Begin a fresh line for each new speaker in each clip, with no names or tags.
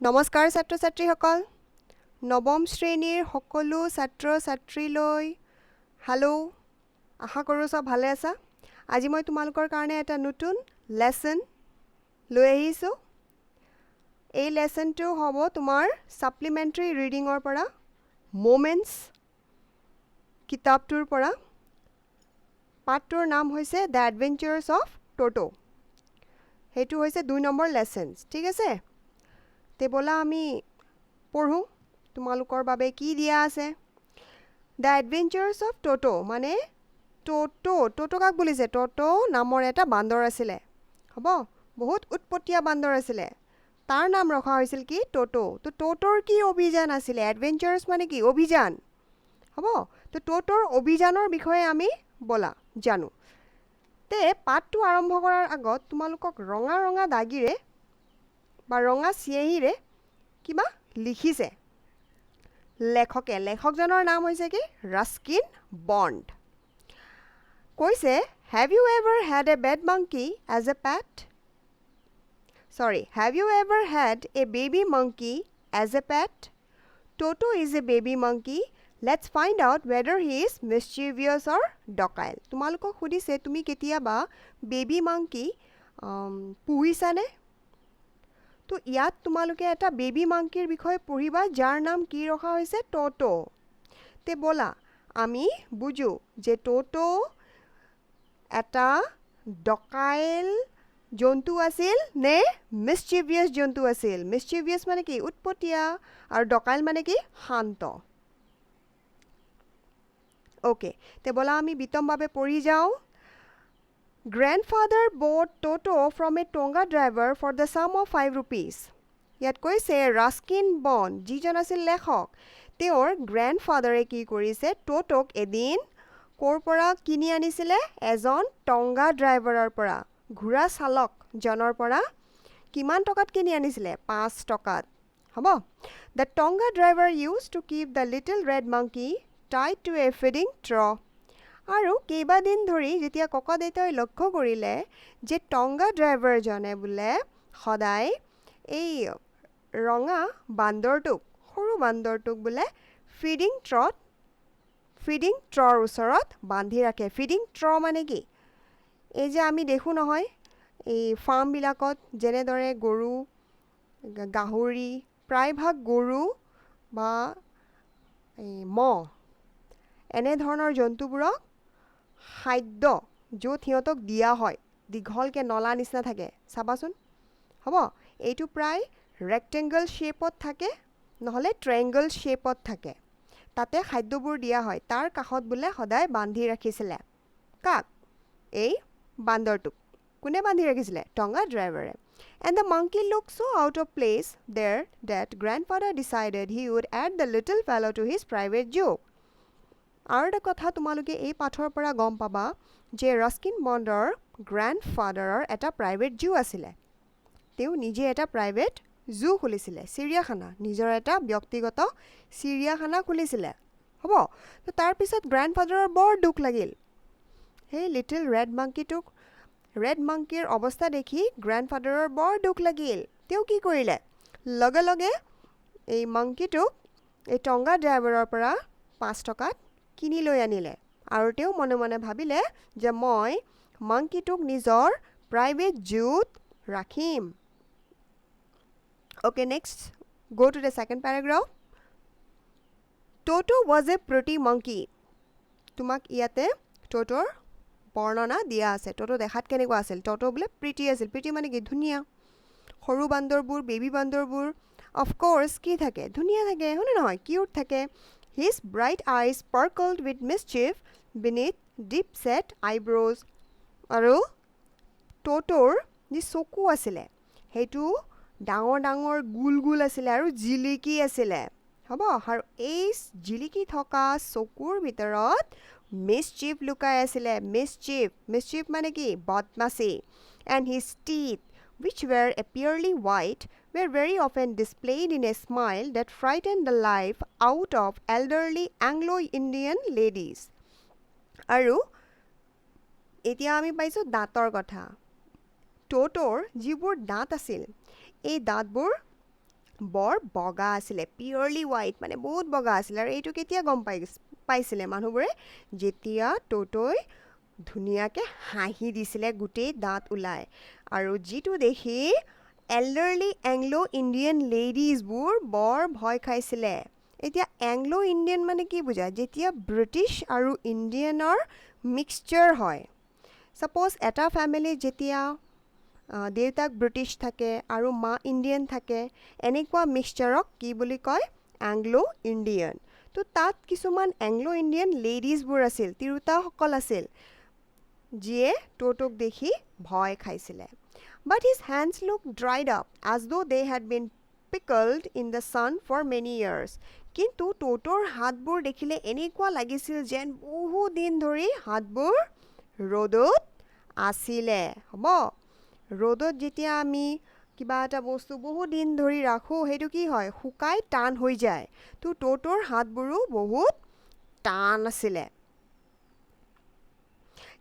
নমস্কাৰ ছাত্ৰ ছাত্ৰীসকল নৱম শ্ৰেণীৰ সকলো ছাত্ৰ ছাত্ৰীলৈ হেল্ল' আশা কৰোঁ সব ভালে আছা আজি মই তোমালোকৰ কাৰণে এটা নতুন লেসন লৈ আহিছোঁ এই লেসনটো হ'ব তোমাৰ সাপ্লিমেন্টাৰী ৰিডিঙৰ পৰা মোমেন্টছ কিতাপটোৰ পৰা পাঠটোৰ নাম হৈছে দ্য এডভেঞ্চাৰ্ছ অফ টোটো সেইটো হৈছে 2 নম্বৰ লেসন ঠিক আছে তে বলা আমি পঢ়ো তোমালোকৰ বাবে কি দিয়া আছে দ্য এডভেঞ্চাৰ্ছ অফ টোটো মানে টোটো কাক বুলিছে টোটো নামৰ এটা বান্দৰ আছিলে হ'ব বহুত উৎপতীয়া বান্দৰ আছিলে তাৰ নাম ৰখা হৈছিল কি টোটো তো টোটোৰ কি অভিযান আছিলে এডভেঞ্চাৰ্ছ মানে কি অভিযান হ'ব তো টোটোৰ অভিযানৰ বিষয়ে আমি বলা জানো তে পাঠটো আৰম্ভ কৰাৰ আগত তোমালোকক ৰঙা ৰঙা দাগিৰে বা ৰঙা চিয়াহীৰে কিবা লিখিছে লেখকজনৰ নাম হৈছে কি ৰাস্কিন বণ্ড কৈছে have you ever had a bed monkey as a pet have you ever had a baby monkey as a pet Toto is a baby monkey let's find out whether he is mischievous or docile তোমালোকক সুধিছে তুমি কেতিয়াবা baby monkey পুহিছানে তো ইয়াত তোমালোকে এটা baby মাংকিৰ বিষয়ে পঢ়িবা যাৰ নাম কি ৰখা হৈছে টোটো তে বলা আমি বুজো যে টোটো এটা ডকাইল জন্তু আছিল নে মিসচিভিয়াস জন্তু আছিল মিসচিভিয়াস মানে কি উৎপতীয়া আৰু ডকাইল মানে কি শান্ত ওকে তে বলা আমি বিতমভাৱে পঢ়ি যাওঁ Grandfather bought Toto from a Tonga driver for the sum of 5 rupees. ইয়াত কৈছে ৰাস্কিন বণ্ড যিজন আছিল লেখক তেওঁৰ গ্ৰেণ্ডফাদাৰে কি কৰিছে টোটোক এদিন ক'ৰ পৰা কিনি আনিছিলে এজন টংগা ড্ৰাইভাৰৰ পৰা ঘোঁৰা চালক জনৰ পৰা কিমান টকাত কিনি আনিছিলে 5 টকাত হ'ব The Tonga driver used to keep the little red monkey tied to a feeding trough. আৰু কেইবাদিন ধৰি যেতিয়া ককাদেউতাই লক্ষ্য কৰিলে যে টংগা ড্ৰাইভাৰজনে বোলে সদায় এই ৰঙা বান্দৰটোক সৰু বান্দৰটোক বোলে ফিডিং ট্ৰৰ ওচৰত বান্ধি ৰাখে ফিডিং ট্ৰ মানে কি এই যে আমি দেখো নহয় এই ফাৰ্মবিলাকত যেনেদৰে গৰু গাহৰি প্ৰায়ভাগ গৰু বা এই মহ এনে ধৰণৰ জন্তুবোৰক খাদ্য য'ত সিহঁতক দিয়া হয় দীঘলকে নলা নিচিনা থাকে চাবাচোন হ'ব এইটো প্ৰায় ৰেক্টেংগল শ্বেপত থাকে নহলে ট্ৰায়াঙ্গল শ্বেপত থাকে তাতে খাদ্যবোৰ দিয়া হয় তাৰ কাষত বোলে সদায় বান্ধি ৰাখিছিলে কাক এই বান্দৰটোক কোনে বান্ধি ৰাখিছিলে টংগা ড্ৰাইভাৰে and the monkey looked so out of place there that grandfather decided he would add the little fellow to his private zoo আৰু এটা কথা তোমালোকে এই পাঠৰ পৰা গম পাবা যে ৰাস্কিন বণ্ডৰ গ্ৰেণ্ডফাদাৰৰ এটা প্ৰাইভেট জু আছিলে তেওঁ নিজে এটা প্ৰাইভেট জু খুলিছিলে চিৰিয়াখানা নিজৰ এটা ব্যক্তিগত চিৰিয়াখানা খুলিছিলে হ'ব তো তাৰ পিছত গ্ৰেণ্ডফাদাৰৰ বৰ দুখ লাগিল সেই লিটল ৰেড মাংকিৰ অৱস্থা দেখি গ্ৰেণ্ডফাদাৰৰ বৰ দুখ লাগিল তেওঁ কি কৰিলে লগে লগে এই মাংকিটোক এই টংগা ড্ৰাইভাৰৰ পৰা 5 টকাত কিনি লৈ আনিলে আৰু তেওঁ মনে মনে ভাবিলে যে মই মাংকিটোক নিজৰ প্ৰাইভেট জুত ৰাখিম Okay, next, go to the second paragraph. Toto was a pretty monkey. তোমাক ইয়াতে টোটোৰ বৰ্ণনা দিয়া আছে টোটো দেখাত কেনেকুৱা আছিল টোটো বোলে প্ৰিটি আছিল প্ৰিটি মানে কি ধুনীয়া সৰু বান্দৰবোৰ বেবি বান্দৰবোৰ অফ কোৰ্স কি থাকে ধুনীয়া থাকে হয়নে নহয় কিউট থাকে His bright eyes sparkled with mischief beneath deep-set eyebrows. আৰু টোটোৰ যি চকু আছিলে সেইটো ডাঙৰ গুল আছিলে আৰু জিলিকি আছিলে হ'ব আৰু এই জিলিকি থকা চকুৰ ভিতৰত মিসচিভ লুকাই আছিলে মিসচিভ মানে কি বদমাছি and his teeth which were apparently white were very often displayed in a smile that frightened the life out of elderly Anglo-Indian ladies আৰু এতিয়া আমি পাইছো দাঁতৰ কথা টোটোৰ যিবোৰ দাঁত আছিল এই দাঁতবোৰ বৰ বগা আছিলে পিয়ৰলি হোৱাইট মানে বহুত বগা আছিলে আৰু এইটো কেতিয়া গম পাইছিলে মানুহবোৰে যেতিয়া ট'টই ধুনীয়াকৈ হাঁহি দিছিলে গোটেই দাঁত ওলাই আৰু যিটো দেখি এল্ডাৰলি এংলো ইণ্ডিয়ান লেডিজবোৰ বৰ ভয় খাইছিলে এতিয়া এংলো ইণ্ডিয়ান মানে কি বুজায় যেতিয়া ব্ৰিটিছ আৰু ইণ্ডিয়ানৰ মিক্সচাৰ হয় ছাপ'জ এটা ফেমিলিত যেতিয়া দেউতাক ব্ৰিটিছ থাকে আৰু মা ইণ্ডিয়ান থাকে এনেকুৱা মিক্সচাৰক কি বুলি কয় এংলো ইণ্ডিয়ান তো তাত কিছুমান এংলো ইণ্ডিয়ান লেডিজবোৰ আছিল তিৰোতাসকল আছিল যিয়ে ট'টক দেখি ভয় খাইছিলে but his hands look dried up as though' they had been pickled in the sun for many years কিন্তু ট'টৰ হাতবোৰ দেখিলে এনেকুৱা লাগিছিল যেন বহু দিন ধৰি হাতবোৰ ৰ'দত আছিলে হ'ব ৰ'দত যেতিয়া আমি কিবা এটা বস্তু বহুত দিন ধৰি ৰাখোঁ সেইটো কি হয় শুকাই টান হৈ যায় তো ট'টৰ হাতবোৰো বহুত টান আছিলে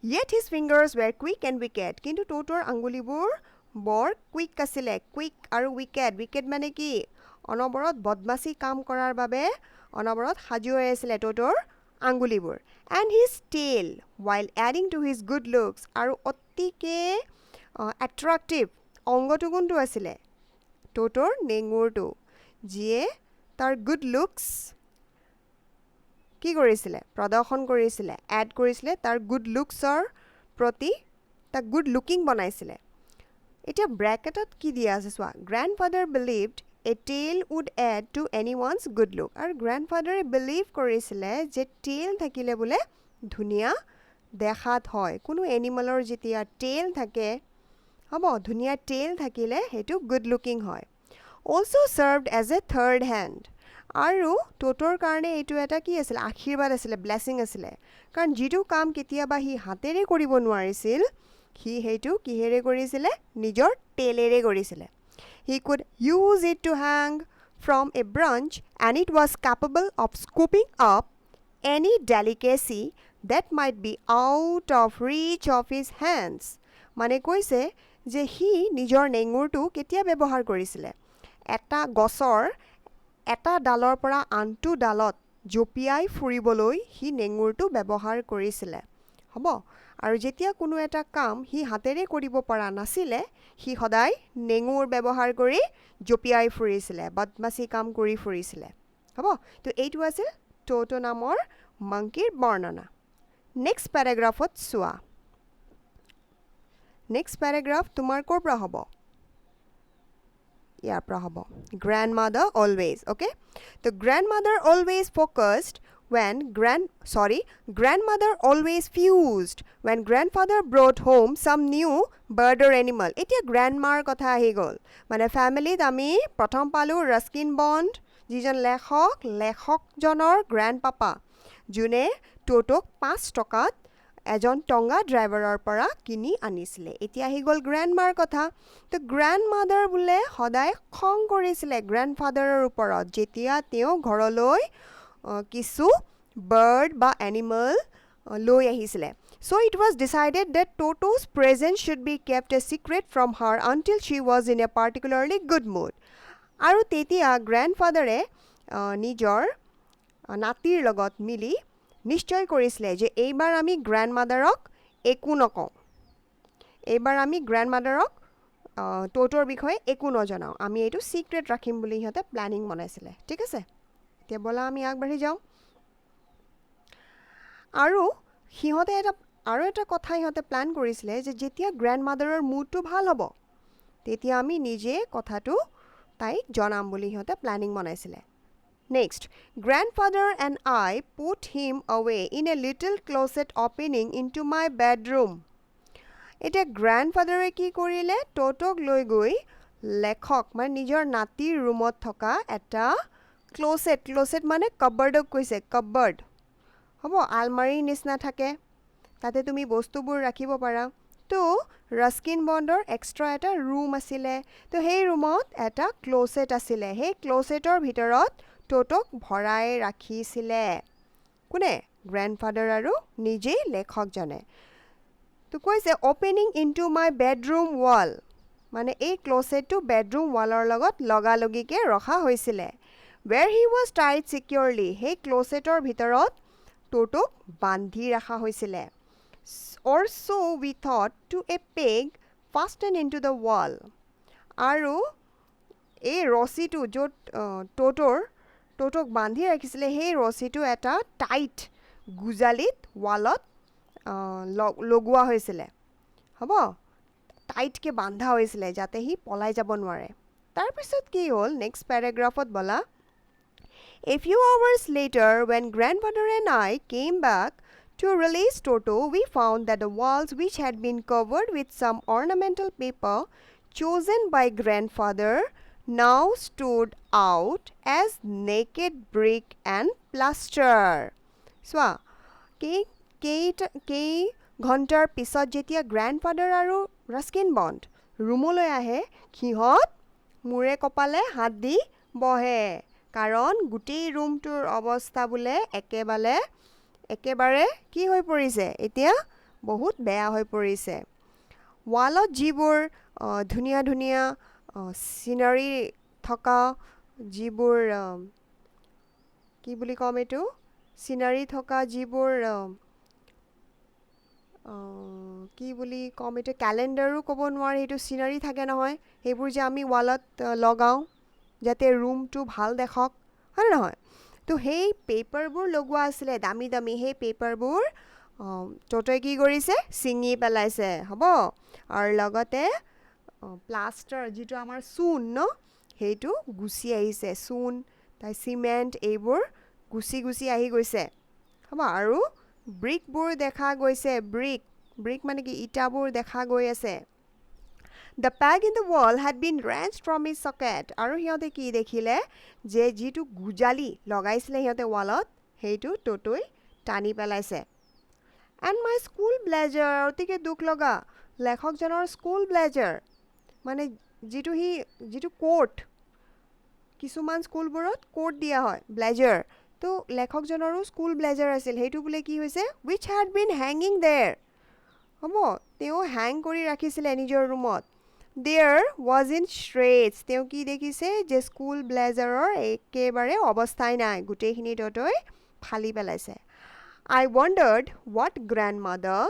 Yet his fingers were quick and wicked. কিন্তু ট'টৰ আঙুলিবোৰ বৰ কুইক আছিলে কুইক আৰু উইকেড মানে কি অনবৰত বদমাচি কাম কৰাৰ বাবে অনবৰত সাজু হৈ আছিলে ট'টৰ আঙুলিবোৰ and his tail while adding to his good looks আৰু অতিকে এট্ৰেক্টিভ অংগটো কোনটো আছিলে ট'টৰ নেঙুৰটো যিয়ে তাৰ গুড লুকছ কি কৰিছিলে প্ৰদৰ্শন কৰিছিলে এড কৰিছিলে তাৰ গুড লুকছৰ প্ৰতি তাক গুড লুকিং বনাইছিলে এতিয়া ব্ৰেকেটত কি দিয়া আছে চোৱা grandfather believed a tail would add to anyone's good look আৰু গ্ৰেণ্ডফাদাৰে বিলিভ কৰিছিলে যে টেইল থাকিলে বোলে ধুনীয়া দেখাত হয় কোনো এনিমেলৰ যেতিয়া টেইল থাকে হ'ব ধুনীয়া টেইল থাকিলে সেইটো গুড লুকিং হয় also' served as a third hand আৰু ট'টৰ কাৰণে এইটো এটা কি আছিলে আশীৰ্বাদ আছিলে ব্লেছিং আছিলে কাৰণ যিটো কাম কেতিয়াবা সি হাতেৰে কৰিব নোৱাৰিছিল সি সেইটো কিহেৰে কৰিছিলে নিজৰ টেলেৰে কৰিছিলে he could use it to hang from a branch and it was capable of scooping up any delicacy that might be out of reach of his hands মানে কৈছে যে সি নিজৰ নেঙুৰটো কেতিয়া ব্যৱহাৰ কৰিছিলে এটা গছৰ এটা ডালৰ পৰা আনটো ডালত জঁপিয়াই ফুৰিবলৈ সি নেঙুৰটো ব্যৱহাৰ কৰিছিলে হ'ব আৰু যেতিয়া কোনো এটা কাম সি হাতেৰে কৰিব পৰা নাছিলে সি সদায় নেঙুৰ ব্যৱহাৰ কৰি জঁপিয়াই ফুৰিছিলে বদমাচি কাম কৰি ফুৰিছিলে হ'ব তো এইটো আছিল ট'টো নামৰ মাংকিৰ বৰ্ণনা নেক্সট পেৰাগ্ৰাফত চোৱা নেক্সট পেৰাগ্ৰাফ তোমাৰ ক'ৰ পৰা হ'ব ইয়াৰ পৰা হ'ব grandmother always okay the grandmother always focused when grandmother always fused when grandfather brought home some new bird or animal এতিয়া grandmaৰ কথা আহি গ'ল মানে ফেমিলিত আমি প্ৰথম পালোঁ ৰাস্কিন বণ্ড যিজন লেখকজনৰ গ্ৰেণ্ডপাপা যোনে ট'টক 5 টকাত এজন টঙা ড্ৰাইভাৰৰ পৰা কিনি আনিছিলে এতিয়া আহি গ'ল গ্ৰেণ্ডমাৰ কথা তো গ্ৰেণ্ডমাদাৰ বোলে সদায় খং কৰিছিলে গ্ৰেণ্ডফাদাৰৰ ওপৰত যেতিয়া তেওঁ ঘৰলৈ কিছু বাৰ্ড বা এনিমেল লৈ আহিছিলে so' it was decided that Toto's present should be kept a secret from her until she was in a particularly good mood আৰু তেতিয়া গ্ৰেণ্ডফাদাৰে নিজৰ নাতিৰ লগত মিলি নিশ্চয় কৰিছিলে যে এইবাৰ আমি গ্ৰেণ্ডমাদাৰক একো নকওঁ এইবাৰ আমি গ্ৰেণ্ডমাদাৰক ট'টোৰ বিষয়ে একো নজনাওঁ আমি এইটো চিক্ৰেট ৰাখিম বুলি সিহঁতে প্লেনিং বনাইছিলে ঠিক আছে এতিয়া ব'লা আমি আগবাঢ়ি যাওঁ আৰু সিহঁতে এটা কথা সিহঁতে প্লেন কৰিছিলে যে যেতিয়া গ্ৰেণ্ডমাদাৰৰ মুডটো ভাল হ'ব তেতিয়া আমি নিজে কথাটো তাইক জনাম বুলি সিহঁতে প্লেনিং বনাইছিলে Next, grandfather and I put him away in a little closet opening into my bedroom. এতিয়া গ্ৰেণ্ডফাদাৰে কি কৰিলে ট'টক লৈ গৈ লেখক মানে নিজৰ নাতিৰ ৰুমত থকা এটা ক্লোছেট মানে কাবাৰ্ডক কৈছে কাবাৰ্ড হ'ব আলমাৰীৰ নিচিনা থাকে তাতে তুমি বস্তুবোৰ ৰাখিব পাৰা তো ৰাস্কিন বণ্ডৰ এক্সট্ৰা এটা ৰুম আছিলে তো সেই ৰুমত এটা ক্লোছেট আছিলে সেই ক্লোছেটৰ ভিতৰত ট'টক ভৰাই ৰাখিছিলে কোনে গ্ৰেণ্ডফাদাৰ আৰু নিজেই লেখকজনে তো কৈছে অপেনিং ইনটু মাই বেডৰুম ৱাল মানে এই ক্লোছেটটো বেডৰুম ৱালৰ লগত লগালগিকে ৰখা হৈছিলে where he was tied securely সেই ক্লোছেটৰ ভিতৰত টোটোক বান্ধি ৰাখা হৈছিলে or so we thought to a peg fastened into the wall আৰু এই ৰছিটো য'ত টোটোক বান্ধি ৰাখিছিলে সেই ৰছিটো এটা টাইট গুজালিত ৱালত লগোৱা হৈছিলে হ'ব টাইটকে বান্ধা হৈছিলে যাতে সি পলাই যাব নোৱাৰে তাৰপিছত কি হ'ল নেক্সট পেৰাগ্ৰাফত বলা A few hours later when grandfather and I came back to release Toto we found that the walls which had been covered with some ornamental paper chosen by grandfather now stood out as naked brick and plaster চোৱা কেই ঘণ্টাৰ পিছত যেতিয়া grandfather আৰু Ruskin bond ৰুমলৈ আহে সিহঁত মূৰে কপালে হাত দি বহে কাৰণ গোটেই ৰুমটোৰ অৱস্থা বোলে একেবাৰে কি হৈ পৰিছে এতিয়া বহুত বেয়া হৈ পৰিছে ৱালত যিবোৰ ধুনীয়া ধুনীয়া চিনাৰী থকা যিবোৰ কি বুলি ক'ম এইটো চিনাৰী থকা যিবোৰ কি বুলি ক'ম এইটো কেলেণ্ডাৰো ক'ব নোৱাৰি সেইটো চিনাৰী থাকে নহয় সেইবোৰ যে আমি ৱালত লগাওঁ যাতে ৰুমটো ভাল দেখক হয় নহয় তো সেই পেপাৰবোৰ লগোৱা আছিলে দামী দামী সেই পেপাৰবোৰ টোটোই কি কৰিছে ছিঙি পেলাইছে হ'ব আৰু লগতে প্লাষ্টাৰ যিটো আমাৰ চূণ ন সেইটো গুচি আহিছে চূণ তাই চিমেণ্ট এইবোৰ গুচি আহি গৈছে হ'ব আৰু ব্ৰিকবোৰ দেখা গৈছে ব্ৰিক মানে কি ইটাবোৰ দেখা গৈ আছে The peg in the wall had been wrenched from its socket আৰু সিহঁতে কি দেখিলে যে যিটো গুজালি লগাইছিলে সিহঁতে ৱালত সেইটো টোটোই টানি পেলাইছে And my school blazer অতিকে দুখ লগা লেখকজনৰ স্কুল ব্লেজাৰ মানে যিটো কোট কিছুমান স্কুলবোৰত কোট দিয়া হয় ব্লেজাৰ তো লেখকজনৰো স্কুল ব্লেজাৰ আছিল সেইটো বোলে কি হৈছে which had been hanging there হ'ব তেওঁ হেং কৰি ৰাখিছিলে নিজৰ ৰুমত There was in shreds তেওঁ কি দেখিছে যে স্কুল ব্লেজাৰৰ একেবাৰে অৱস্থাই নাই গোটেইখিনি টোটোই ফালি পেলাইছে I wondered what grandmother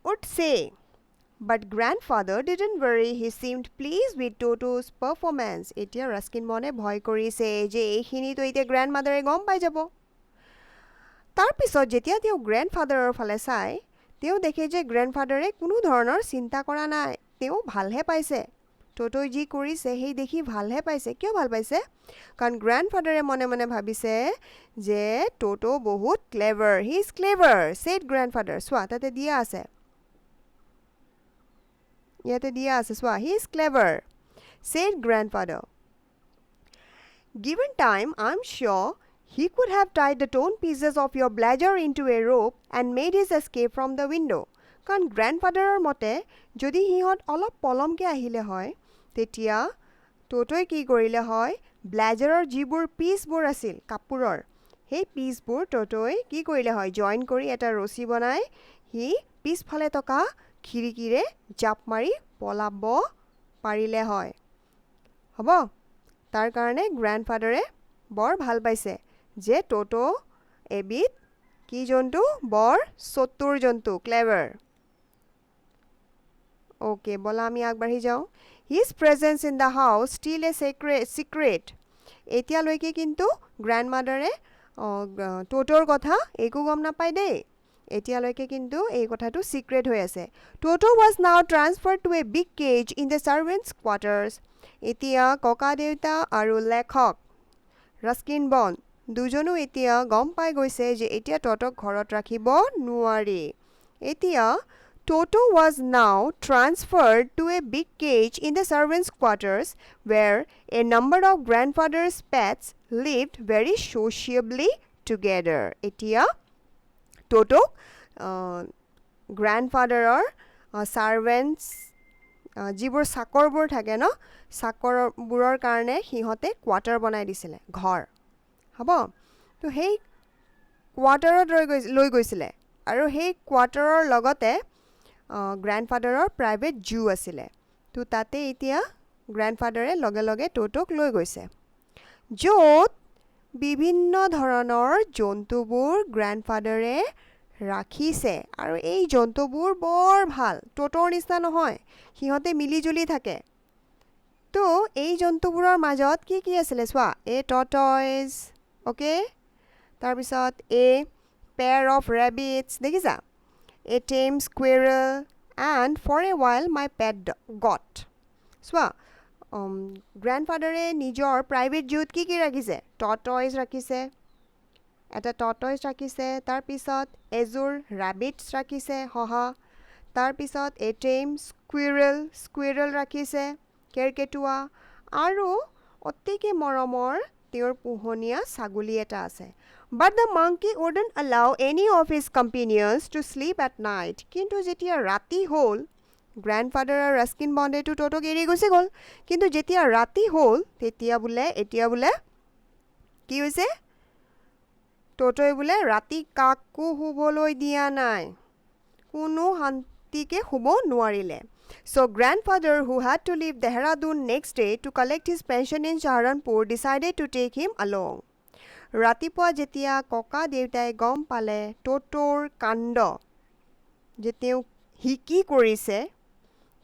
would say But grandfather didn't worry he seemed pleased with Toto's performance এতিয়া ৰাস্কিন বনে ভয় কৰিছে যে এইখিনিতো এতিয়া গ্ৰেণ্ডমাদাৰে গম পাই যাব তাৰপিছত যেতিয়া তেওঁ গ্ৰেণ্ডফাদাৰৰ ফালে চাই তেওঁ দেখে যে গ্ৰেণ্ডফাদাৰে কোনো ধৰণৰ চিন্তা কৰা নাই তেওঁ ভালহে পাইছে টোটোই যি কৰিছে সেই দেখি ভালহে পাইছে কিয় ভাল পাইছে কাৰণ গ্ৰেণ্ডফাদাৰে মনে মনে ভাবিছে যে টোটো বহুত clever he is clever said grandfather চোৱা তাতে দিয়া আছে ইয়াতে দিয়া আছে চোৱা he is clever said grandfather Given time I'm sure He could have tied the torn pieces of your blazer into a rope and made his escape from the window. কাৰণ গ্ৰেণ্ডফাদাৰৰ মতে যদি সিহঁত অলপ পলমকৈ আহিলে হয় তেতিয়া টোটোই কি কৰিলে হয় ব্লেজাৰৰ যিবোৰ পিচবোৰ আছিল কাপোৰৰ সেই পিচবোৰ টোটোই কি কৰিলে হয় জইন কৰি এটা ৰছী বনাই সি পিছফালে থকা খিৰিকীৰে জাপ মাৰি পলাব পাৰিলে হয় হ'ব তাৰ কাৰণে গ্ৰেণ্ডফাদাৰে বৰ ভাল পাইছে যে টোটো এবিধ কি জন্তু বৰ চতুৰ জন্তু ক্লেভাৰ ওকে বলা আমি আগবাঢ়ি যাওঁ his presence in the house still a secret এতিয়ালৈকে কিন্তু গ্ৰেণ্ডমাদাৰে টোটোৰ কথা একো গম নাপায় দেই এতিয়ালৈকে কিন্তু এই কথাটো চিক্ৰেট হৈ আছে Toto was now transferred to a big cage in the servants quarters এতিয়া ককা দেউতা আৰু লেখক ৰাস্কিন বণ্ড দুজনো এতিয়া গম পাই গৈছে যে এতিয়া টোটোক ঘৰত ৰাখিব নোৱাৰি এতিয়া Toto was now transferred to a big cage in the servants' quarters where a number of grandfather's pets lived very sociably together. এতিয়া Toto grandfatherৰ servants যিবোৰ চাকৰবোৰ থাকে ন চাকৰবোৰৰ কাৰণে সিহঁতে কোৱাৰ্টাৰ বনাই দিছিলে ঘৰ হ'ব তো সেই কোৱাৰ্টাৰত লৈ গৈছিলে আৰু সেই কোৱাৰ্টাৰৰ লগতে গ্ৰেণ্ডফাদাৰৰ প্ৰাইভেট জু আছিলে তো তাতে এতিয়া গ্ৰেণ্ডফাদাৰে লগে লগে টোটোক লৈ গৈছে য'ত বিভিন্ন ধৰণৰ জন্তুবোৰ গ্ৰেণ্ডফাদাৰে ৰাখিছে আৰু এই জন্তুবোৰ বৰ ভাল টোটোৰ নিচিনা নহয় সিহঁতে মিলিজুলি থাকে তো এই জন্তুবোৰৰ মাজত কি আছিলে চোৱা এ টৰ্টইজ অ'কে তাৰপিছত এ পেয়াৰ অফ ৰেবিটছ দেখিছা a tame squirrel and for a while my pet goat চোৱা গ্ৰেণ্ডফাদাৰে নিজৰ প্ৰাইভেট জুত কি ৰাখিছে টৰ্টইজ ৰাখিছে এটা টৰ্টইজ ৰাখিছে তাৰপিছত এযোৰ ৰেবিটছ ৰাখিছে শহা তাৰপিছত এ টেম স্কুৱেৰেল ৰাখিছে কেৰকেটুৱা আৰু অতিকে মৰমৰ তেওঁৰ পোহনীয়া ছাগলী এটা আছে but the monkey wouldn't allow any of his companions to sleep at night কিন্তু যেতিয়া ৰাতি হ'ল গ্ৰেণ্ডফাদাৰ আৰু ৰাস্কিন বণ্ডেটো টোটোক এৰি গুচি গ'ল কিন্তু যেতিয়া ৰাতি হ'ল এতিয়া বোলে কি হৈছে টোটোৱে বোলে ৰাতি কাকো শুবলৈ দিয়া নাই কোনো শান্তিকে শুব নোৱাৰিলে So grandfather who had to leave Dehradun next day to collect his pension in Saharanpur decided to take him along. ৰাতিপুৱা যেতিয়া ককা দেউতাই গম পালে টোটোৰ কাণ্ড যে তেওঁ কি কৰিছে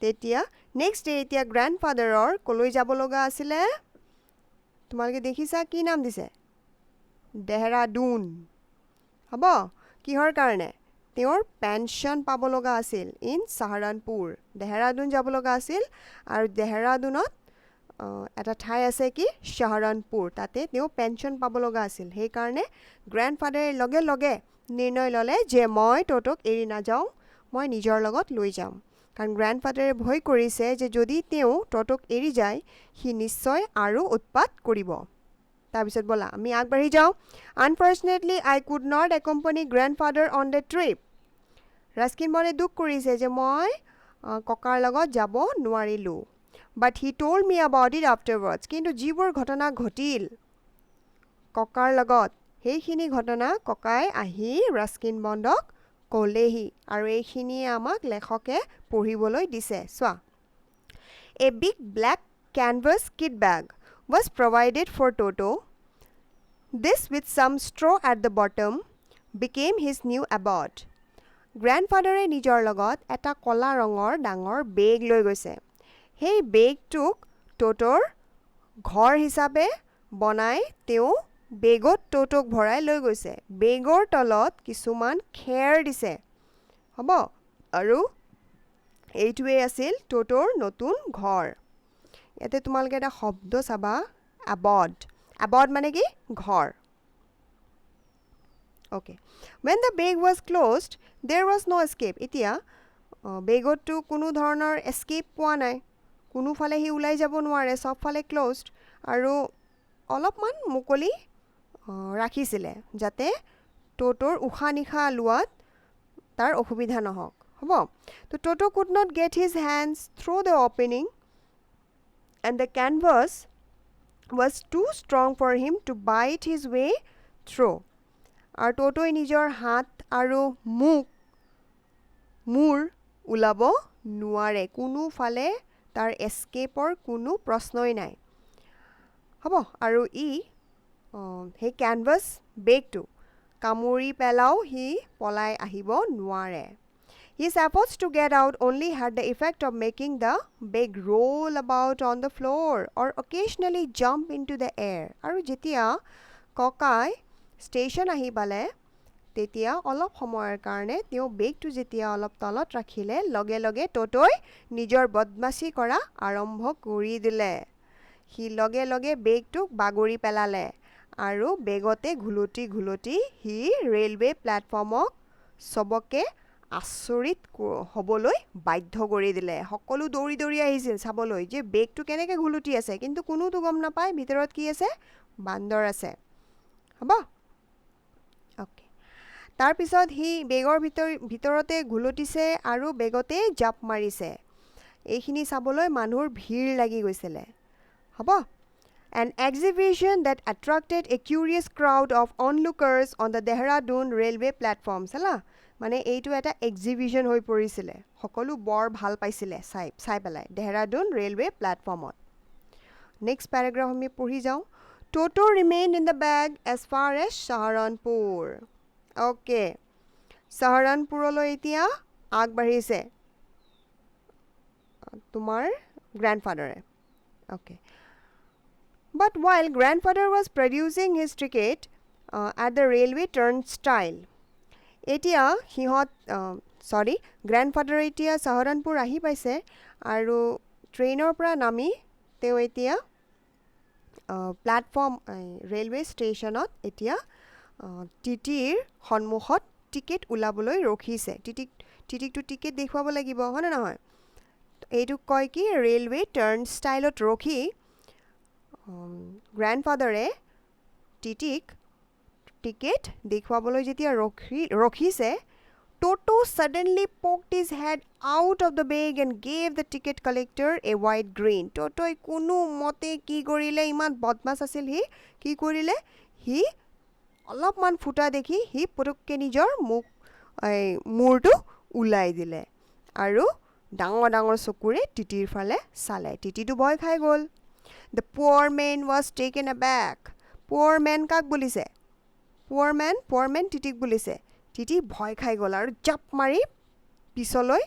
তেতিয়া নেক্সট ডে এতিয়া গ্ৰেণ্ডফাদাৰৰ কলৈ যাব লগা আছিলে তোমালোকে দেখিছা কি নাম দিছে দেহৰাদুন হ'ব কিহৰ কাৰণে তেওঁৰ পেনশ্যন পাব লগা আছিল ইন চাহাৰানপুৰ দেহৰাদুন যাব লগা আছিল আৰু দেহৰাদুনত এটা ঠাই আছে কি চাহাৰানপুৰ তাতে তেওঁ পেনশ্যন পাব লগা আছিল সেইকাৰণে গ্ৰেণ্ডফাদাৰে লগে লগে নিৰ্ণয় ল'লে যে মই টোটোক এৰি নাযাওঁ মই নিজৰ লগত লৈ যাম কাৰণ গ্ৰেণ্ডফাদাৰে ভয় কৰিছে যে যদি তেওঁ টোটোক এৰি যায় সি নিশ্চয় আৰু উৎপাত কৰিব তাৰপিছত ব'লা আমি আগবাঢ়ি যাওঁ unfortunately I could not accompany grandfather on the trip Ruskin বণ্ডে দুখ কৰিছে যে মই ককাৰ লগত যাব নোৱাৰিলোঁ but he told me about it afterwards কিন্তু যিবোৰ ঘটনা ঘটিল ককাৰ লগত সেইখিনি ঘটনা ককাই আহি ৰাস্কিন বণ্ডক ক'লেহি আৰু এইখিনিয়ে আমাক লেখকে পঢ়িবলৈ দিছে চোৱা a big black canvas kit bag was provided for Toto. This with some straw at the bottom became his new abode. গ্ৰেণ্ডফাদাৰে নিজৰ লগত এটা কলা ৰঙৰ ডাঙৰ বেগ লৈ গৈছে সেই বেগটোক টোটোৰ ঘৰ হিচাপে বনাই তেওঁ বেগত টোটোক ভৰাই লৈ গৈছে বেগৰ তলত কিছুমান খেৰ দিছে হ'ব আৰু এইটোৱে আছিল টোটোৰ নতুন ঘৰ ইয়াতে তোমালোকে এটা শব্দ চাবা abode মানে কি ঘৰ okay when the bag was closed there was no escape এতিয়া বেগতো কোনো ধৰণৰ এস্কেপ পোৱা নাই কোনোফালে হি ওলাই যাব নোৱাৰে সবফালে ক্লোজড আৰু অলপমান মুকলি ৰাখিছিলে যাতে টোটোৰ উশা নিশা লোৱাত তাৰ অসুবিধা নহওক হ'ব তো টোটো could not get his hands through the opening and the canvas was too strong for him to bite his way through আৰু টোটোই নিজৰ হাত আৰু মূৰ ওলাব নোৱাৰে কোনোফালে তাৰ এস্কেপৰ কোনো প্ৰশ্নই নাই হ'ব আৰু সেই কেনভাছ বেগটো কামুৰি পেলাও সি পলাই আহিব নোৱাৰে His efforts to get out only had the effect of making the bag roll about on the floor or occasionally jump into the air. আৰু যেতিয়া ককাই ষ্টেচন আহি পালে তেতিয়া অলপ সময়ৰ কাৰণে তেওঁ বেগটো যেতিয়া অলপ তলত ৰাখিলে লগে লগে টোটোই নিজৰ বদমাচি কৰা আৰম্ভ কৰি দিলে সি লগে লগে বেগটোক বাগৰি পেলালে আৰু বেগতে ঘুলটি সি ৰেলৱে প্লেটফৰ্মক সবকে আচৰিত হ'বলৈ বাধ্য কৰি দিলে সকলো দৌৰি আহিছিল চাবলৈ যে বেগটো কেনেকৈ ঘুলটি আছে কিন্তু কোনোতো গম নাপায় ভিতৰত কি আছে বান্দৰ আছে হ'ব অ'কে তাৰপিছত সি বেগৰ ভিতৰতে ঘুলটিছে আৰু বেগতে জাপ মাৰিছে এইখিনি চাবলৈ মানুহৰ ভিৰ লাগি গৈছিলে হ'ব An exhibition that attracted a curious crowd of onlookers on the Dehradun railway platform. Sala, মানে এইটো এটা এক্সিবিশ্যন হৈ পৰিছিলে সকলো বৰ ভাল পাইছিলে চাই পেলাই দেহৰাদুন ৰেলৱে প্লেটফৰ্মত নেক্সট পেৰাগ্ৰাফ আমি পঢ়ি যাওঁ Toto remained in the bag as far as Saharanpur. Okay. Saharanpurলৈ এতিয়া আগবাঢ়িছে তোমাৰ grandfather. Okay. But while grandfather was producing his ticket at the railway turnstile, এতিয়া সিহঁত grandfather এতিয়া Saharanpur আহি পাইছে আৰু ট্ৰেইনৰ পৰা নামি তেওঁ এতিয়া প্লেটফৰ্ম ৰেলৱে ষ্টেচনত এতিয়া টিটিৰ সন্মুখত টিকেট ওলাবলৈ ৰখিছে টিটিকটো টিকেট দেখুৱাব লাগিব হয়নে নহয় এইটো কয় কি ৰেলৱে টাৰ্ণষ্টাইলত ৰখি গ্ৰেণ্ডফাদাৰে টিটিক টিকেট দেখুৱাবলৈ যেতিয়া ৰখিছে Toto suddenly poked his head out of the bag and gave the ticket collector a wide grin. Toto কোনো মতে কি কৰিলে ইমান বদমাছ আছিল সি কি কৰিলে সি অলপমান ফুটা দেখি সি পুতুককে নিজৰ মূৰটো ওলাই দিলে আৰু ডাঙৰ ডাঙৰ চকুৰে টিটিৰ ফালে চালে টিটিটো ভয় খাই গ'ল The poor man was taken aback. Poor man কাক বুলিছে Poor man টিটিক বুলিছে টিটি ভয় খাই গ'ল আৰু জাপ মাৰি পিছলৈ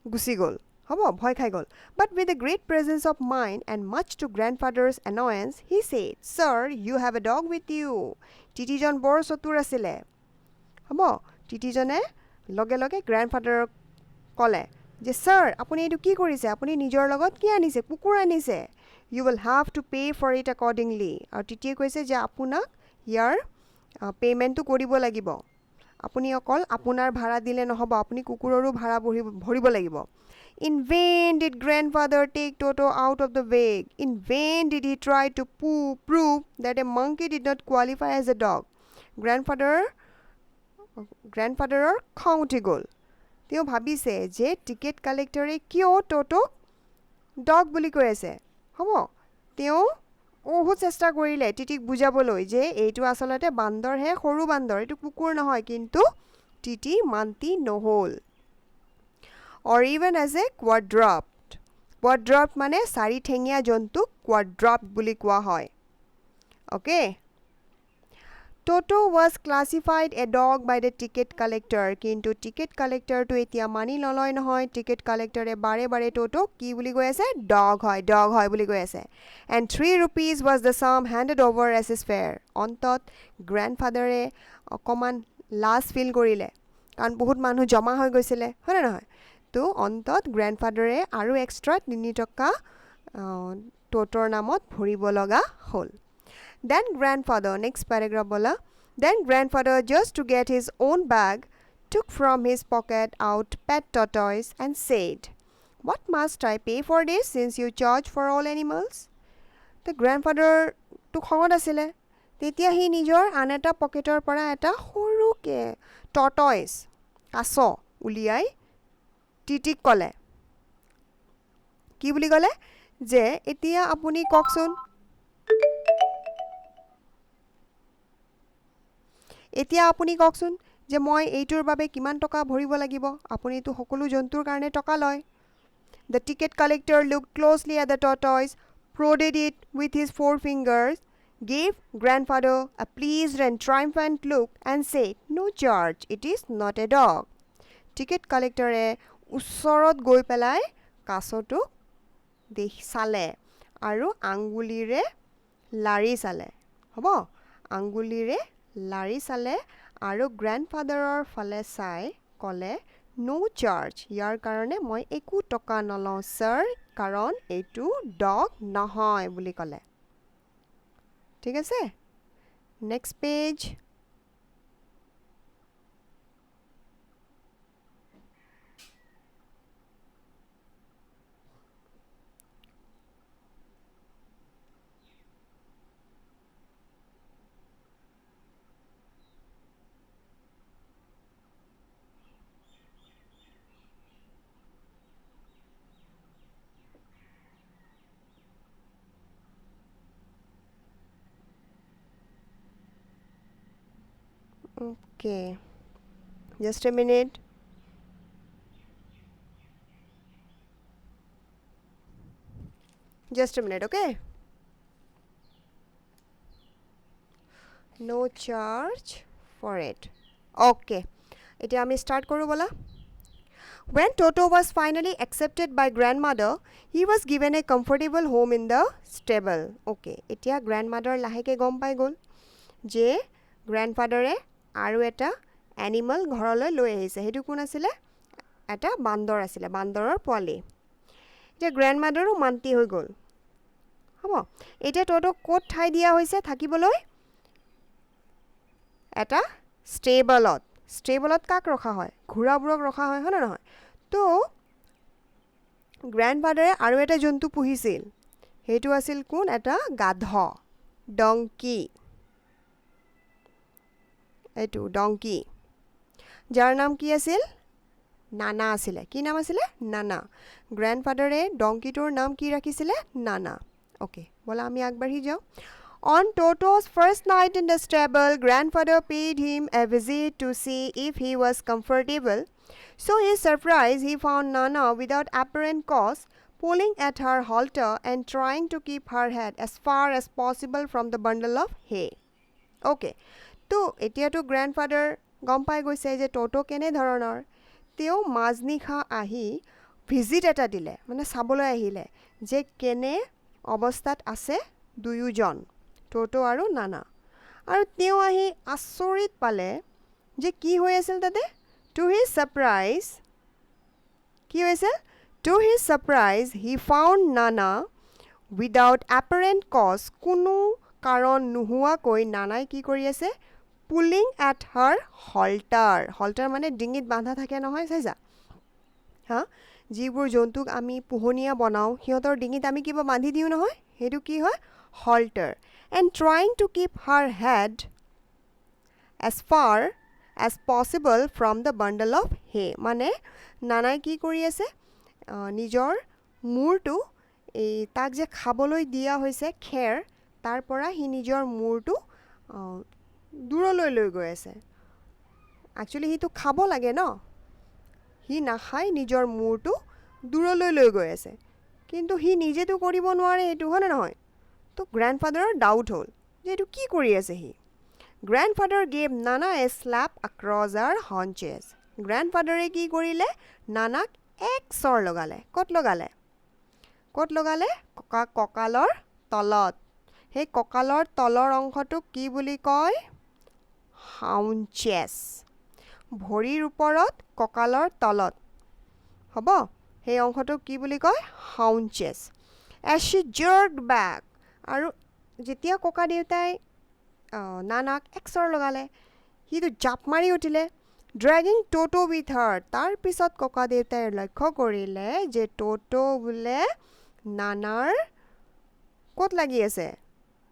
গুচি গ'ল হ'ব ভয় খাই গ'ল But with a great presence of mind and much to grandfather's annoyance, he said, Sir, you have a dog with you. টিটিজন বৰ চতুৰ আছিলে হ'ব টিটিজনে লগে লগে গ্ৰেণ্ডফাদাৰক ক'লে যে ছাৰ আপুনি এইটো কি কৰিছে আপুনি নিজৰ লগত কি আনিছে কুকুৰ আনিছে You will have to pay for it accordingly. আৰু টিটিয়ে কৈছে যে আপোনাক ইয়াৰ পে'মেণ্টটো কৰিব লাগিব আপুনি অকল আপোনাৰ ভাড়া দিলে নহ'ব আপুনি কুকুৰৰো ভাড়া ভৰিব লাগিব In vain did grandfather take Toto out of the bag. In vain did he try to prove that a monkey did not qualify as a dog. Grandfather খং উঠি গ'ল তেওঁ ভাবিছে যে টিকেট কালেক্টৰে কিয় টোটোক ডগ বুলি কৈ আছে হ'ব তেওঁ বহুত চেষ্টা কৰিলে টিটিক বুজাবলৈ যে এইটো আচলতে বান্দৰহে সৰু বান্দৰ এইটো কুকুৰ নহয় কিন্তু টিটি মান্তি নহ'ল or even as a quadruped মানে চাৰি ঠেঙীয়া জন্তুক quadruped বুলি কোৱা হয় okay Toto was classified a dog by the ticket collector কিন্তু ticket collector to এতিয়া মানি নলয় নহয় ticket collector বাৰে বাৰে Toto কি বুলি কৈ আছে dog হয় বুলি কৈ আছে and 3 rupees was the sum handed over as his fare অন্তত grandfather অকমান লাজ ফিল কৰিলে কাৰণ বহুত মানুহ জমা হৈ গৈছিলে হয় নহয় তো অন্তত গ্ৰেণ্ডফাদাৰে আৰু এক্সট্ৰা 3 টকা টোটৰ নামত ভৰিব লগা হ'ল Then grandfather, next paragraph bola. Then grandfather, just to get his own bag, took from his pocket out pet tortoise and said, What must I pay for this since you charge for all animals? The grandfather to khongot asile. Tetia hi nijor an eta pocketor para eta horuke tortoise kaso uliai titik kole. Ki buli kole? Je etia apuni koksun এতিয়া আপুনি কওকচোন যে মই এইটোৰ বাবে কিমান টকা ভৰিব লাগিব আপুনি তো সকলো জন্তুৰ কাৰণে টকা লয় The ticket collector looked closely at the tortoise, prodded it with his forefingers, gave grandfather a pleased and triumphant look and said, No charge, it is not a dog. Ticket collector ওচৰত গৈ পেলাই কাছটো চালে আৰু আঙ্গুলিৰে লাৰি চালে হ'ব আঙ্গুলিৰে লাৰি চালে আৰু গ্ৰেণ্ডফাদাৰৰ ফালে চাই ক'লে নো চাৰ্জ ইয়াৰ কাৰণে মই একো টকা নলওঁ ছাৰ কাৰণ এইটো ডগ নহয় বুলি ক'লে ঠিক আছে next page Okay. Just a minute. Just a minute, okay? No charge for it. Okay. এতিয়া আমি start কৰো বলা. When Toto was finally accepted by grandmother, he was given a comfortable home in the stable. Okay. এতিয়া grandmother লাহেকে গম পাই গল যে grandfather আৰু এটা animal ঘৰলৈ লৈ আহিছে. হেতু কোন আছিলে? এটা বান্দৰ আছিলে. বান্দৰৰ পোৱালি. এতিয়া grandmotherও মান্তি হৈ গল. হ'ব. এতিয়া Toto ক'ত ঠাই দিয়া হৈছে থাকিবলৈ? এটা ষ্টেবলত. ষ্টেবলত কাক ৰখা হয়? ঘোঁৰাবোৰক ৰখা হয়, হয়নে নহয়? তো গ্ৰেণ্ডফাদাৰে আৰু এটা জন্তু পুহিছিল. সেইটো আছিল কোন? এটা গাধ, ডংকি. এইটো ডংকি, যাৰ নাম কি আছিল? নানা আছিলে. কি নাম আছিলে? নানা. গ্ৰেণ্ডফাদাৰে ডংকিটোৰ নাম কি ৰাখিছিলে? নানা. অ'কে, ব'লা আমি আগবাঢ়ি যাওঁ. On Toto's first night in the stable, grandfather paid him a visit to see if he was comfortable. So his surprise, he found Nana without apparent cause, pulling at her halter and trying to keep her head as far as possible from the bundle of hay. Okay, তো এতিয়াতো grandfather গম পাই গৈছে যে Toto কেনে ধৰণৰ. তেওঁ মাজনিশা আহি ভিজিট এটা দিলে, মানে চাবলৈ আহিলে যে কেনে অৱস্থাত আছে দুয়োজন, Toto আৰু নানা. আৰু তেওঁ আহি আচৰিত পালে যে কি হৈ আছিল তাতে? To his surprise, কি হৈছিল? To his surprise, he found Nana without apparent cause, কোনো কাৰণ নোহোৱাকৈ নানাই কি কৰি আছে? Pulling at her halter. Halter মানে ডিঙিত বান্ধা থাকে নহয়, চাইছা? হা? যিবোৰ জন্তুক আমি পোহনীয়া বনাওঁ সিহঁতৰ ডিঙিত আমি কিবা বান্ধি দিওঁ নহয়, সেইটো কি হয়? Halter. And trying to keep her head as far as possible from the bundle of hay. মানে নানাই কি কৰি আছে? নিজৰ মূৰটো এই তাক যে খাবলৈ দিয়া হৈছে খেৰ, তাৰ পৰা সি নিজৰ মূৰটো দূৰলৈ লৈ গৈ আছে. একচুৱেলি সিটো খাব লাগে ন, সি নাখাই নিজৰ মূৰটো দূৰলৈ লৈ গৈ আছে, কিন্তু সি নিজেতো কৰিব নোৱাৰে এইটো, হয়নে নহয়? তো গ্ৰেণ্ডফাদাৰৰ ডাউট হ'ল যে এইটো কি কৰি আছে সি. Grandfather gave Nana a slap across her haunches. Grandfather কি কৰিলে? নানাক এক চৰ লগালে. ক'ত লগালে? ক'ত লগালে? কঁকালৰ তলত. সেই কঁকালৰ তলৰ অংশটোক কি বুলি কয়? হাউঞ্চেছ. ভৰিৰ ওপৰত কঁকালৰ তলত, হ'ব? সেই অংশটোক কি বুলি কয়? হাউঞ্চেছ. As she jerked back, আৰু যেতিয়া ককা দেউতাই নানাক এক চৰ লগালে, সিটো জাপ মাৰি উঠিলে, ড্ৰেগিং Toto with her. তাৰ পিছত ককা দেউতাই লক্ষ্য কৰিলে যে Toto বোলে নানাৰ ক'ত লাগি আছে?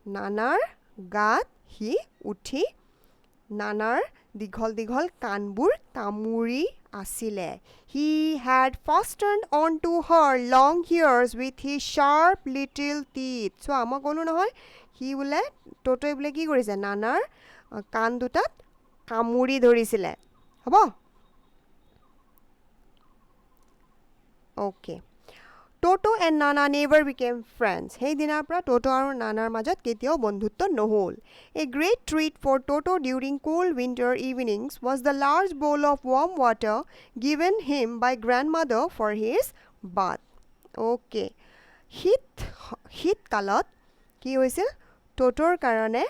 নানাৰ গাত সি উঠি নানাৰ দীঘল দীঘল কাণবোৰ কামুৰি আছিলে. He had fastened onto her long hairs with his sharp little teeth. So মই ক'লো নহয়, সি বোলে Totoই বোলে কি কৰিছে? নানাৰ কাণ দুটাত কামুৰি ধৰিছিলে, হ'ব? Okay. Toto and Nana never became friends. সেই দিনাৰ পৰা Toto আৰু নানাৰ মাজত কেতিয়াও বন্ধুত্ব নহ'ল. A great treat for Toto during cold winter evenings was the large bowl of warm water given him by grandmother for his bath. Okay. শীতকালত কি হৈছিল? Totoৰ কাৰণে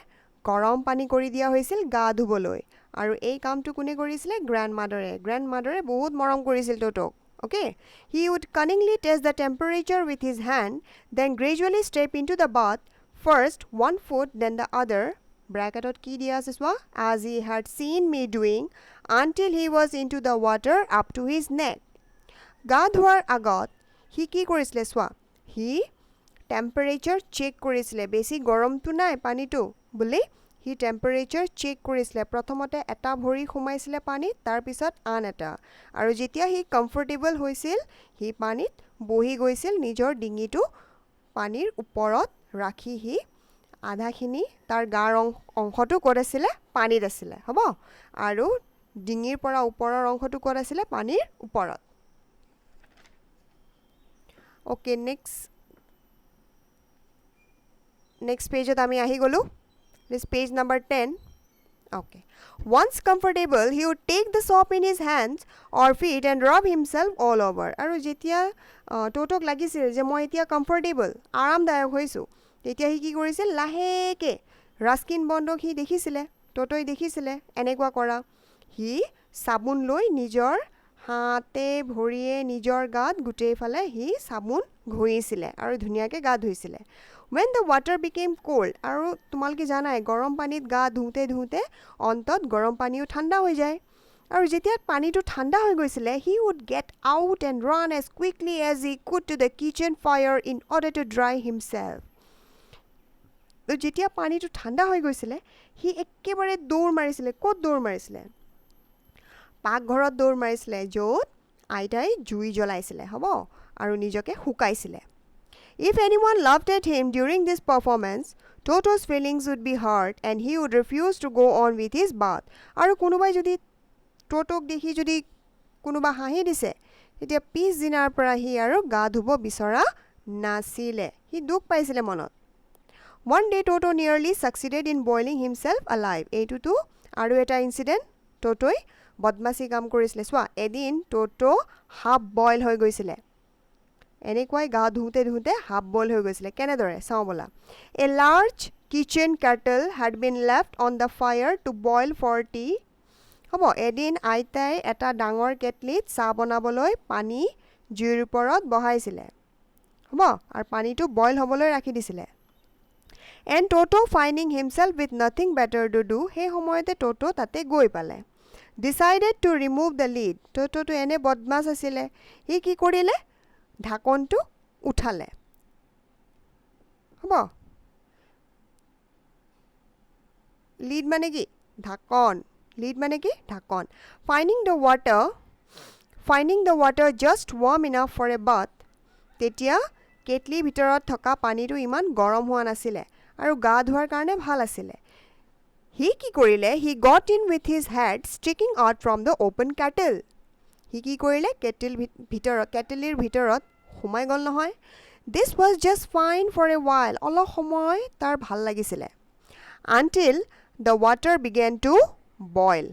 গৰম পানী কৰি দিয়া হৈছিল গা ধুবলৈ. আৰু এই কামটো কোনে কৰিছিলে? গ্ৰেণ্ডমাদাৰে. গ্ৰেণ্ডমাদাৰে বহুত মৰম কৰিছিল Totok. Okay, he would cunningly test the temperature with his hand, then gradually step into the bath, first one foot, then the other, bracketot ki diya ase swa, as he had seen me doing, until he was into the water up to his neck. Ga dhuar agot, he ki korisile swa, he temperature check korisile, besi gorom tu nai pani tu, buli, he temperature check korisile. Prothomote eta bhori khumaisile panit, tar pisot an eta. Aru jetia he comfortable hoisil, he panit bohi goisil, nijor dingitu panir uporot rakhi hi adha khini tar gar onkhotu koresile panit asile, hobo? Aru ডিঙিৰ পৰা ওপৰৰ অংশটো ক'ত আছিলে পানীৰ ওপৰত okay next পেজত আমি আহি গলো this page number 10 okay once comfortable he would take the soap in his hands or feet and rub himself all over আৰু যেতিয়া টোটোক লাগিছিল যে মই এতিয়া কমফৰ্টেবল আৰামদায়ক হৈছো তেতিয়া হি কি কৰিছিল লাহেকে ৰাস্কিন বন্দক হি দেখিছিলে টোটোই দেখিছিলে এনেকুৱা কৰা হি সাবুন লৈ নিজৰ হাতে ভৰিয়ে নিজৰ গাত গুটেইফালে হি সাবুন ঘঁহিছিলে আৰু ধুনিয়াকে গা ধুইছিলে when the water became cold আৰু তোমালকি জানাই গৰম পানীত গা ধুতে ধুতে অন্তত গৰম পানীও ঠাণ্ডা হৈ যায় আৰু যেতিয়া পানীটো ঠাণ্ডা হৈ গৈছিলে he would get out and run as quickly as he could to the kitchen fire in order to dry himself তো যেতিয়া পানীটো ঠাণ্ডা হৈ গৈছিলে হি একেবাৰে দৌৰ মাৰিছিলে ক'ত দৌৰ মাৰিছিলে পাকঘৰত দৌৰ মাৰিছিলে য'ত আইতাই জুই জ্বলাইছিলে হ'ব আৰু নিজকে হুকাইছিলে If anyone laughed at him during this performance, Toto's feelings would be hurt and he would refuse to go on with his bath. আৰু কোনোবাই যদি টোটোক দেখি যদি কোনোবা হাঁহি দিছে তেতিয়া পিছ দিনাৰ পৰা হি আৰু গা ধুব বিচৰা নাছিলে হি দুখ পাইছিলে মনত One day Toto nearly succeeded in boiling himself alive. এইটোতো আৰু এটা ইনসিডেন্ট টোটোই বদমাসি কাম কৰিছিলে সোৱা এদিন টোটো হাফ বইল হৈ গৈছিলে এনেকুৱাই গা ধুতে ধুতে হাফ বইল হৈ গৈছিলে কেনেদৰে চাও বলা A large kitchen kettle had been left on the fire to boil for tea হ'ব এদিন আইতাই এটা ডাঙৰ কেটলিত চাহ বনাবলৈ পানী জুইৰ ওপৰত বহাইছিলে হ'ব আৰু পানীটো বইল হ'বলৈ ৰাখি দিছিলে And Toto finding himself with nothing better to do he সময়তে Toto তাতে গৈ পালে decided to remove the lid Toto to এনে বদমাছ আছিলে হি কি কৰিলে ঢাকনটো উঠালে হ'ব লিড মানে কি ঢাকন লিড মানে কি ঢাকন finding the water just warm enough for a bath তেতিয়া কেটলি ভিতৰত থকা পানীটো ইমান গৰম হোৱা নাছিলে আৰু গা ধোৱাৰ কাৰণে ভাল আছিলে হি কি কৰিলে হি got in with his head sticking out from the open kettle হি কি কৰিলে কেটলিৰ ভিতৰত সোমাই গল নহয় this was just fine for a while অলপ সময় তাৰ ভাল লাগিছিলে until the water began to boil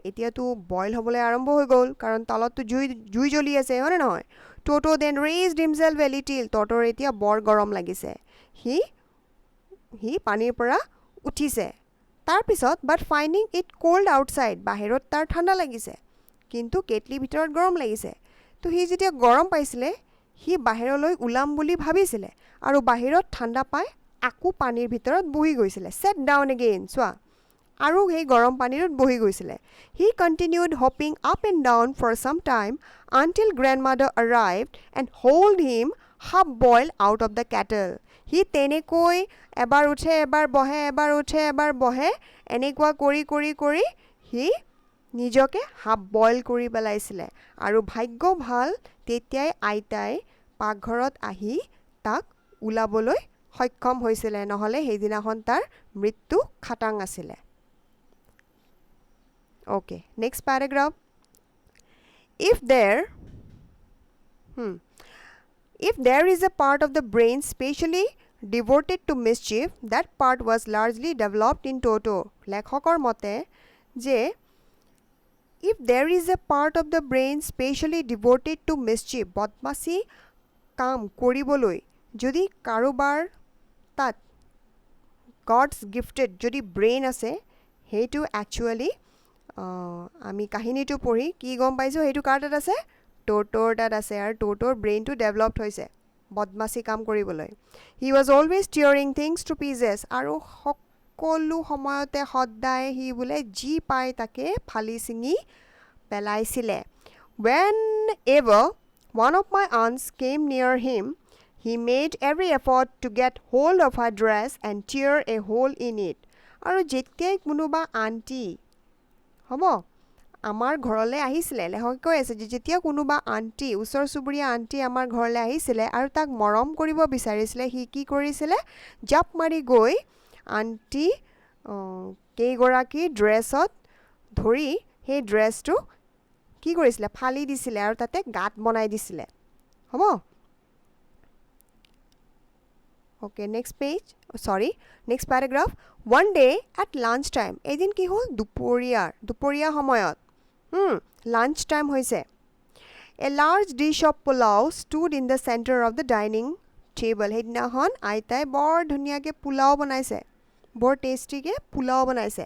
এতিয়াতো বইল হ'বলৈ আৰম্ভ হৈ গ'ল কাৰণ তলততো জুই জ্বলি আছে হয়নে নহয় Toto then raised himself a little Totoৰ এতিয়া বৰ গৰম লাগিছে হি পানীৰ পৰা উঠিছে তাৰ পিছত but finding it cold outside বাহিৰত তাৰ ঠাণ্ডা লাগিছে কিন্তু কেটলি ভিতৰত গৰম লাগিছে তো হি যেতিয়া গৰম পাইছিলে হি বাহিৰলৈ উলাম বুলি ভাবিছিলে আৰু বাহিৰত ঠাণ্ডা পাই আকু পানীৰ ভিতৰত বহি গৈছিলে set down again সোৱা আৰু হে গৰম পানীৰত বহি গৈছিলে he continued hopping up and down for some time until grandmother arrived and hauled him half boiled out of the kettle হি তেনেকৈ এবাৰ উঠে এবাৰ বহে এবাৰ উঠে এবাৰ বহে এনেকুৱা কৰি হি নিজকে হাফ বইল কৰি পেলাইছিলে আৰু ভাগ্য ভাল তেতিয়াই আইতাই পাকঘৰত আহি তাক উলাবলৈ সক্ষম হৈছিলে নহলে সেইদিনাখন তাৰ মৃত্যু খাটাং আছিলে Okay, next paragraph. If there is a part of the brain specially devoted to mischief, that part was largely developed in Toto. লেখকৰ মতে যে if there is a part of the brain specially devoted to mischief, বদমাসি কাম কৰিবলৈ যদি কাৰোবাৰ তাত God's gifted যদি brain আছে হেইটো actually আমি কাহিনীটো পঢ়ি কি গম পাইছো হেতু কাৰ তাত আছে টোটোৰ তাত আছে আৰু টোটোৰ ব্ৰেইনটো ডেভেলপড হৈছে বদমাসি কাম কৰিবলৈ হি ওয়াজ অলৱেজ টিয়াৰিং থিংস টু পিজেস আৰু সকলো সময়তে সদায় হি বুলে জি পাই তাকে ফালি চিঙি পেলাইছিলে whenever one of my aunts came near him he made every effort to get hold of her dress and tear a hole in it আৰু যেতিয়াই কোনোবা আন্টি হ'ব আমাৰ ঘৰলৈ আহিছিলে লেখকে কৈ আছে যে যেতিয়া কোনোবা আন্টি ওচৰ চুবুৰীয়া আন্টি আমাৰ ঘৰলৈ আহিছিলে আৰু তাক মৰম কৰিব বিচাৰিছিলে সি কি কৰিছিলে জাপ মাৰি গৈ আন্টি কেইগৰাকী ড্ৰেছত ধৰি সেই ড্ৰেছটো কি কৰিছিলে ফালি দিছিলে আৰু তাতে গাঁত বনাই দিছিলে হ'ব Okay, next page. Sorry, next paragraph. One day at lunch time. এদিন কি হ'ল দুপৰীয়া সময়ত lunch time হৈছে. A large dish of pulao stood in the center of the dining table. সেইদিনাখন আইতাই বৰ ধুনীয়াকৈ পোলাও বনাইছে বৰ টেষ্টিকৈ পোলাও বনাইছে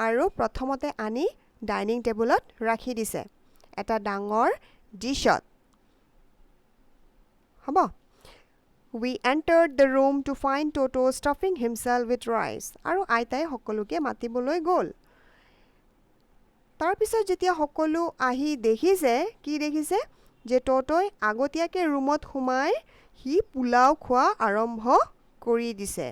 আৰু প্ৰথমতে আনি ডাইনিং টেবুলত ৰাখি দিছে এটা ডাঙৰ ডিশত হ'ব We entered the room to find Toto stuffing himself with rice. আৰু আইতাই সকলোকে মাতিবলৈ গ'ল তাৰপিছত যেতিয়া সকলো আহি দেখিছে কি দেখিছে যে টটোই আগতীয়াকৈ ৰুমত সোমাই সি পোলাও খোৱা আৰম্ভ কৰি দিছে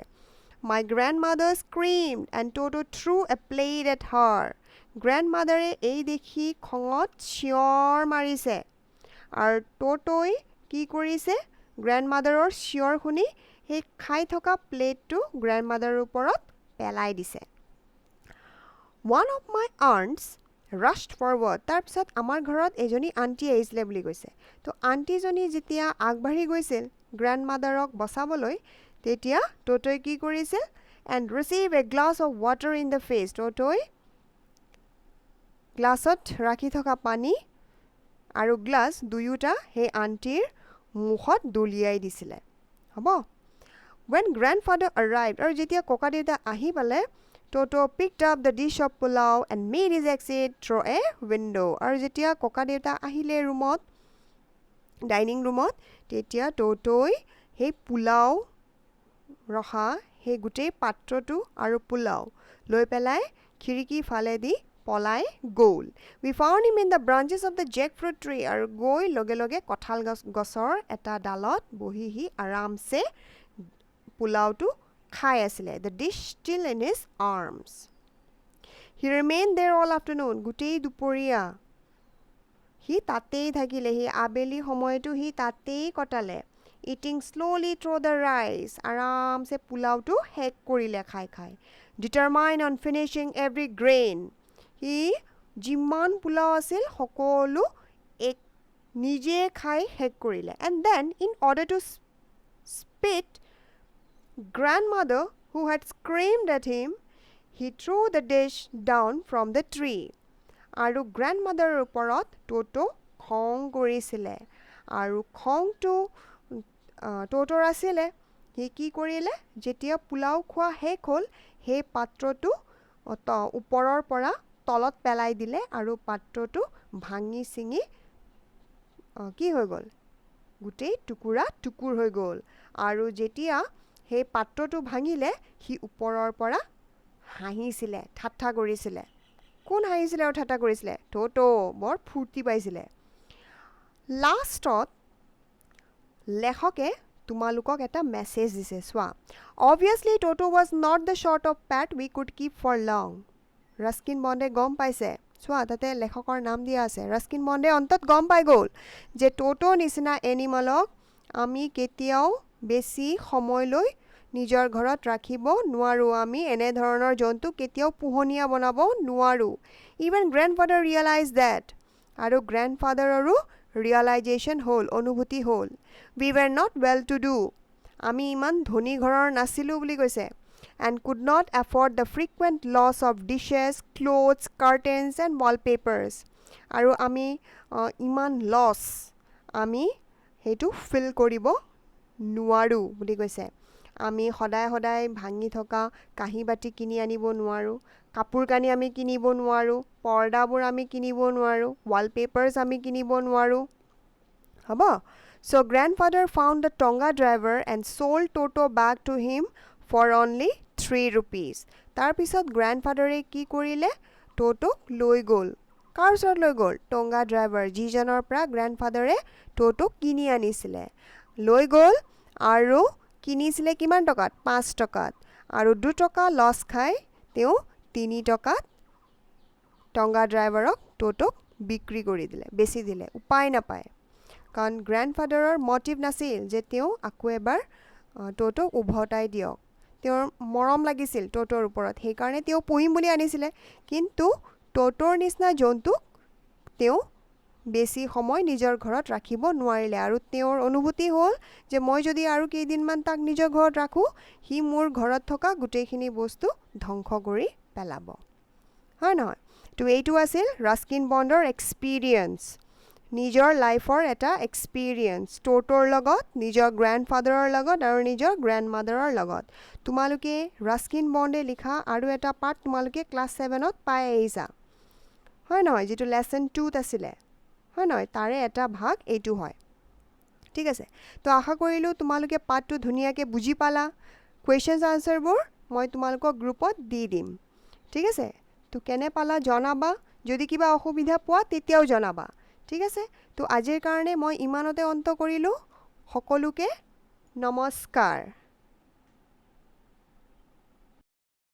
My grandmother screamed and Toto threw a plate at her. Grandmother-এ এই দেখি খঙত চিঞৰ মাৰিছে আৰু টটোই কি কৰিছে গ্ৰেণ্ডমাদাৰৰ চিঞৰ শুনি সেই খাই থকা প্লেটটো গ্ৰেণ্ডমাদাৰৰ ওপৰত পেলাই দিছে One of my aunts rushed forward. তাৰপিছত আমাৰ ঘৰত এজনী আন্টি আহিছিলে বুলি কৈছে তো আন্টিজনী যেতিয়া আগবাঢ়ি গৈছিল গ্ৰেণ্ডমাদাৰক বচাবলৈ তেতিয়া টটোই কি কৰিছিল and receive a glass of water in the face. টটোই গ্লাছত ৰাখি থকা পানী আৰু গ্লাছ দুয়োটা সেই আন্টিৰ মুখত দলিয়াই দিছিলে হ'ব When grandfather arrived আৰু যেতিয়া ককা দেউতা আহি পালে Toto picked up the dish of pulao and made his exit through a window আৰু যেতিয়া ককা দেউতা আহিলে ৰুমত ডাইনিং ৰুমত তেতিয়া টটোই সেই পোলাও ৰখা সেই গোটেই পাত্ৰটো আৰু পোলাও লৈ পেলাই খিৰিকী ফালেদি পলাই গ'ল We found him in the branches of the jackfruit tree আৰু গৈ লগে লগে কঁঠাল গছৰ এটা ডালত বহি সি আৰামছে পোলাওটো খাই আছিলে The dish still in his arms. He remained there all afternoon. গোটেই দুপৰীয়া সি তাতেই থাকিলে সি আবেলি সময়টো সি তাতেই কটালে Eating slowly through the rice. আৰামছে পোলাওটো শেষ কৰিলে খাই Determined on finishing every grain. সি যিমান পোলাও আছিল সকলো নিজে খাই শেষ কৰিলে And then in order to spit grandmother who had screamed at him, he threw the dish down from the tree. আৰু grandmother ওপৰত টটো খং কৰিছিলে আৰু খংটো টটোৰ আছিলে সি কি কৰিলে যেতিয়া পোলাও খোৱা শেষ হ'ল সেই পাত্ৰটো ওপৰৰ পৰা তলত পেলাই দিলে আৰু পাত্ৰটো ভাঙি চিঙি কি হৈ গ'ল গোটেই টুকুৰ হৈ গ'ল আৰু যেতিয়া সেই পাত্ৰটো ভাঙিলে সি ওপৰৰ পৰা হাঁহিছিলে ঠাট্টা কৰিছিলে কোন হাঁহিছিলে আৰু ঠাট্টা কৰিছিলে টটো বৰ ফূৰ্তি পাইছিলে লাষ্টত লেখকে তোমালোকক এটা মেছেজ দিছে চোৱা Obviously Toto was not the sort of pet we could keep for long. Ruskin বণ্ডে গম পাইছে চোৱা তাতে লেখকৰ নাম দিয়া আছে ৰাস্কিন বণ্ডে অন্তত গম পাই গ'ল যে টটো নিচিনা এনিমেলক আমি কেতিয়াও বেছি সময়লৈ নিজৰ ঘৰত ৰাখিব নোৱাৰো আমি এনে ধৰণৰ জন্তু কেতিয়াও পোহনীয়া বনাব নোৱাৰো Even grandfather realized that. আৰু গ্ৰেণ্ডফাদাৰৰো realization হ'ল অনুভূতি হ'ল We were not well to do. আমি ইমান ধনী ঘৰৰ নাছিলো বুলি কৈছে and could not afford the frequent loss of dishes, clothes, curtains and wallpapers. আৰু আমি ইমান লছ আমি সেইটো ফিল কৰিব নোৱাৰো বুলি কৈছে আমি সদায় ভাঙি থকা কাঁহী বাটি কিনি আনিব নোৱাৰো কাপোৰ কানি আমি কিনিব নোৱাৰো পৰ্দাবোৰ আমি কিনিব নোৱাৰো wallpapers আমি কিনিব নোৱাৰো হ'ব So grandfather found the Tonga driver and sold Toto back to him for only 3 rupees. তাৰপিছত grandfather-এ কি কৰিলে Toto লৈ গ'ল কাৰ ওচৰত লৈ গ'ল Tonga driver যিজনৰ পৰা grandfather-এ Toto কিনি আনিছিলে লৈ গ'ল আৰু কিনিছিলে কিমান টকাত 5 টকাত আৰু 2 টকা লছ খাই তেওঁ 3 টকাত Tonga driver-ক ট'টোক বিক্ৰী কৰি দিলে, বেচি দিলে, উপায় নাপায়। কাৰণ গ্ৰেণ্ডফাদাৰৰ মটিভ নাছিল যে তেওঁ আকৌ এবাৰ ট'টোক উভতাই দিয়ক। তেওঁৰ মৰম লাগিছিল ট'টোৰ ওপৰত, সেইকাৰণে তেওঁ পুহিম বুলি আনিছিলে। কিন্তু ট'টোৰ নিচিনা জন্তুক তেওঁ বেছি সময় নিজৰ ঘৰত ৰাখিব নোৱাৰিলে, আৰু তেওঁৰ অনুভূতি হ'ল যে মই যদি আৰু কেইদিনমান তাক নিজৰ ঘৰত ৰাখোঁ, সি মোৰ ঘৰত থকা গোটেইখিনি বস্তু ধ্বংস কৰি পেলাব, হয় নহয়? তো এইটো আছিল ৰাস্কিন বণ্ডৰ এক্সপিৰিয়েঞ্চ, নিজৰ লাইফৰ এটা এক্সপিৰিয়েঞ্চ ট'টোৰ লগত, নিজৰ গ্ৰেণ্ডফাদাৰৰ লগত আৰু নিজৰ গ্ৰেণ্ডমাদাৰৰ লগত। তোমালোকে ৰাস্কিন বণ্ডে লিখা আৰু এটা পাৰ্ট তোমালোকে ক্লাছ 7ত পাই আহিছা, হয় নহয়? যিটো লেচন 2ত আছিলে, হয় নহয়? তাৰে এটা ভাগ এইটো হয়, ঠিক আছে? তো আশা কৰিলোঁ তোমালোকে পাৰ্টটো ধুনীয়াকৈ বুজি পালা। কুৱেশ্যনছ আনচাৰবোৰ মই তোমালোকক গ্ৰুপত দি দিম, ঠিক আছে? তো কেনে পালা জনাবা, যদি কিবা অসুবিধা পোৱা তেতিয়াও জনাবা, ঠিক আছে? তো আজিৰ কাৰণে মই ইমানতে অন্ত কৰিলোঁ। সকলোকে নমস্কাৰ।